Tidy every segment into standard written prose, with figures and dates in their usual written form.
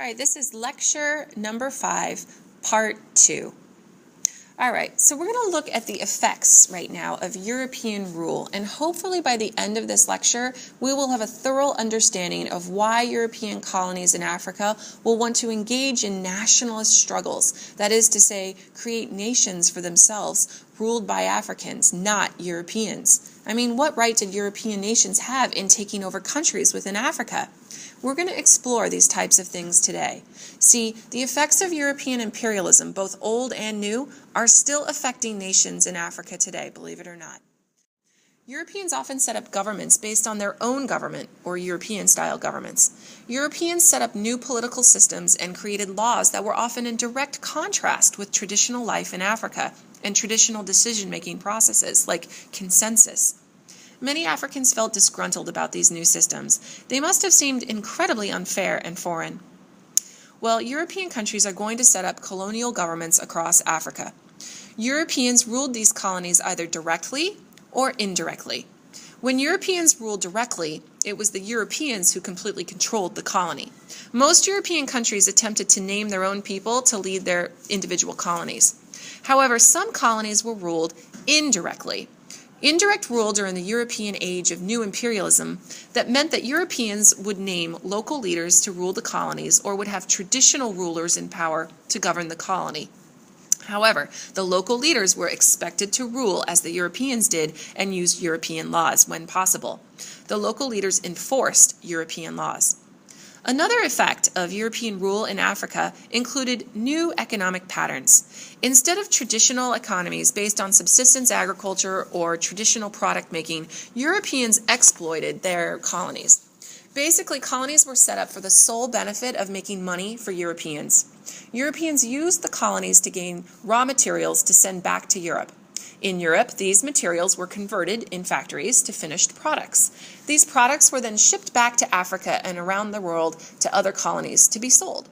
right, this is lecture number 5, part 2. All right, so we're going to look at the effects right now of European rule, and hopefully by the end of this lecture, we will have a thorough understanding of why European colonies in Africa will want to engage in nationalist struggles, that is to say, create nations for themselves ruled by Africans, not Europeans. I mean, what right did European nations have in taking over countries within Africa? We're going to explore these types of things today. See, the effects of European imperialism, both old and new, are still affecting nations in Africa today, believe it or not. Europeans often set up governments based on their own government, or European-style governments. Europeans set up new political systems and created laws that were often in direct contrast with traditional life in Africa and traditional decision-making processes like consensus. Many Africans felt disgruntled about these new systems. They must have seemed incredibly unfair and foreign. Well, European countries are going to set up colonial governments across Africa. Europeans ruled these colonies either directly or indirectly. When Europeans ruled directly, it was the Europeans who completely controlled the colony. Most European countries attempted to name their own people to lead their individual colonies. However, some colonies were ruled indirectly. Indirect rule during the European age of new imperialism that meant that Europeans would name local leaders to rule the colonies or would have traditional rulers in power to govern the colony. However, the local leaders were expected to rule as the Europeans did and use European laws when possible. The local leaders enforced European laws. Another effect of European rule in Africa included new economic patterns. Instead of traditional economies based on subsistence agriculture or traditional product making, Europeans exploited their colonies. Basically, colonies were set up for the sole benefit of making money for Europeans. Europeans used the colonies to gain raw materials to send back to Europe. In Europe, these materials were converted in factories to finished products. These products were then shipped back to Africa and around the world to other colonies to be sold.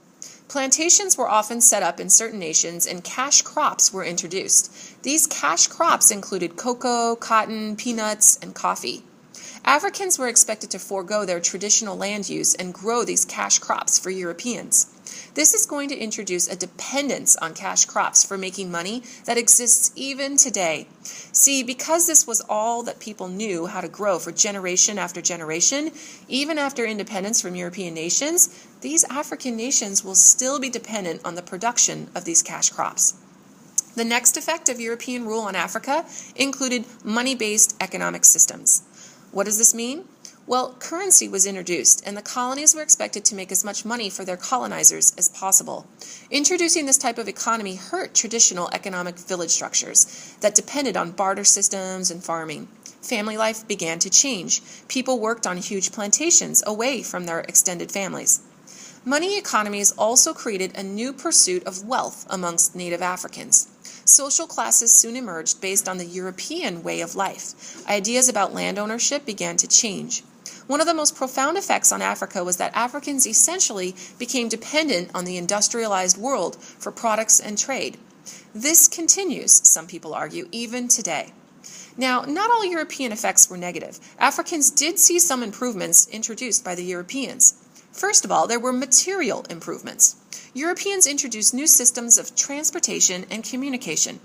Plantations were often set up in certain nations and cash crops were introduced. These cash crops included cocoa, cotton, peanuts, and coffee. Africans were expected to forego their traditional land use and grow these cash crops for Europeans. This is going to introduce a dependence on cash crops for making money that exists even today. See, because this was all that people knew how to grow for generation after generation, even after independence from European nations, these African nations will still be dependent on the production of these cash crops. The next effect of European rule on Africa included money-based economic systems. What does this mean? Well, currency was introduced, and the colonies were expected to make as much money for their colonizers as possible. Introducing this type of economy hurt traditional economic village structures that depended on barter systems and farming. Family life began to change. People worked on huge plantations away from their extended families. Money economies also created a new pursuit of wealth amongst native Africans. Social classes soon emerged based on the European way of life. Ideas about land ownership began to change. One of the most profound effects on Africa was that Africans essentially became dependent on the industrialized world for products and trade. This continues, some people argue, even today. Now, not all European effects were negative. Africans did see some improvements introduced by the Europeans. First of all, there were material improvements. Europeans introduced new systems of transportation and communication.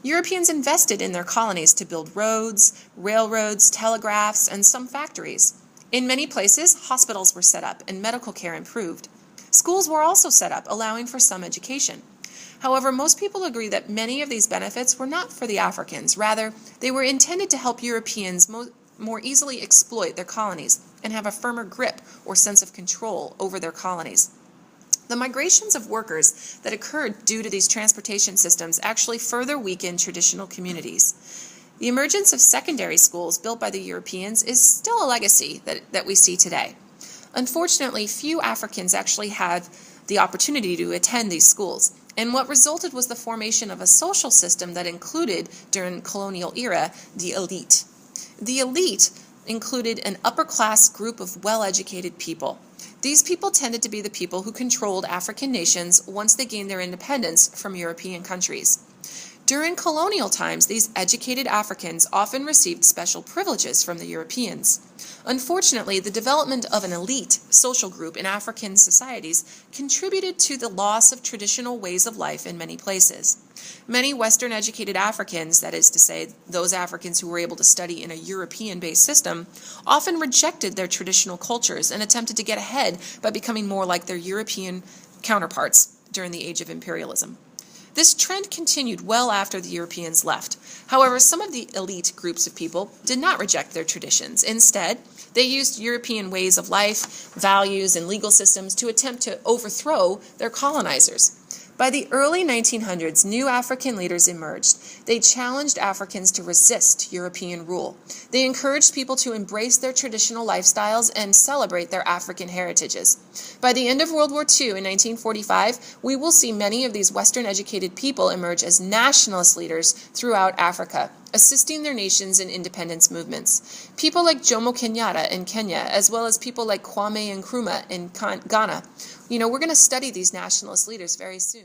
Europeans invested in their colonies to build roads, railroads, telegraphs, and some factories. In many places, hospitals were set up and medical care improved. Schools were also set up, allowing for some education. However, most people agree that many of these benefits were not for the Africans. Rather, they were intended to help Europeans more easily exploit their colonies and have a firmer grip or sense of control over their colonies. The migrations of workers that occurred due to these transportation systems actually further weakened traditional communities. The emergence of secondary schools built by the Europeans is still a legacy that we see today. Unfortunately, few Africans actually had the opportunity to attend these schools, and what resulted was the formation of a social system that included, during colonial era, the elite. The elite included an upper-class group of well-educated people. These people tended to be the people who controlled African nations once they gained their independence from European countries. During colonial times, these educated Africans often received special privileges from the Europeans. Unfortunately, the development of an elite social group in African societies contributed to the loss of traditional ways of life in many places. Many Western-educated Africans, that is to say, those Africans who were able to study in a European-based system, often rejected their traditional cultures and attempted to get ahead by becoming more like their European counterparts during the age of imperialism. This trend continued well after the Europeans left. However, some of the elite groups of people did not reject their traditions. Instead, they used European ways of life, values, and legal systems to attempt to overthrow their colonizers. By the early 1900s, new African leaders emerged. They challenged Africans to resist European rule. They encouraged people to embrace their traditional lifestyles and celebrate their African heritages. By the end of World War II in 1945, we will see many of these Western-educated people emerge as nationalist leaders throughout Africa, assisting their nations in independence movements. People like Jomo Kenyatta in Kenya, as well as people like Kwame Nkrumah in Ghana. We're going to study these nationalist leaders very soon.